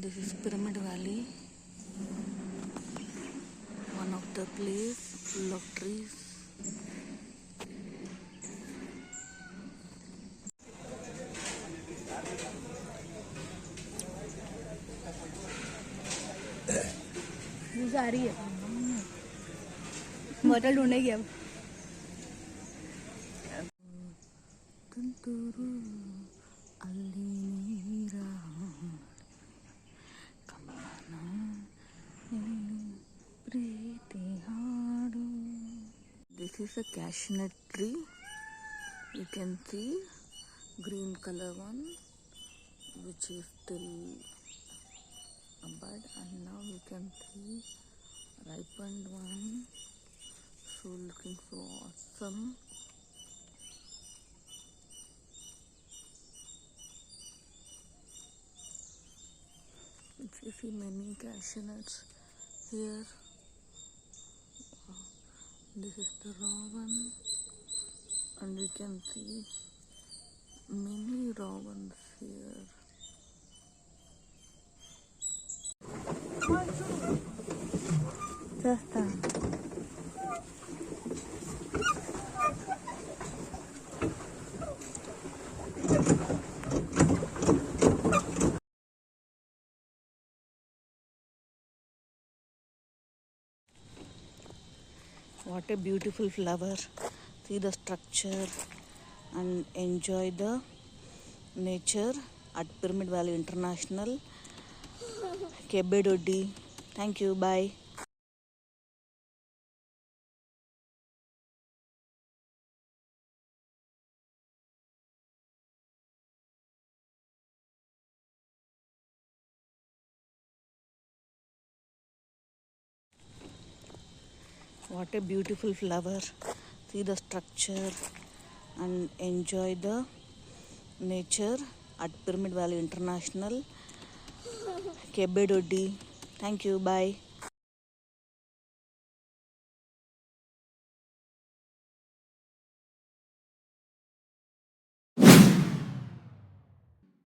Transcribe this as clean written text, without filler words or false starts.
This is Pyramid Valley, one of the place full of trees. News आ रही है, बोतल ढूंढेगी अब। ತುಂತುರು ಅಲ್ಲಿ ನೀರ ಕಂಬನ ಪ್ರೀತಿ ಹಾಡು. This is a cashew nut tree. You can see green color one which is still a bud, and now you can see ripened one, so looking so awesome. You see many cashew nuts here. This is the raw one, and you can see many raw ones here. Just what a beautiful flower. See the structure and enjoy the nature at Pyramid Valley International, Kebedoddi. Thank you. Bye. What a beautiful flower. See the structure and enjoy the nature at Pyramid Valley International, Kebedoddi. Thank you. Bye.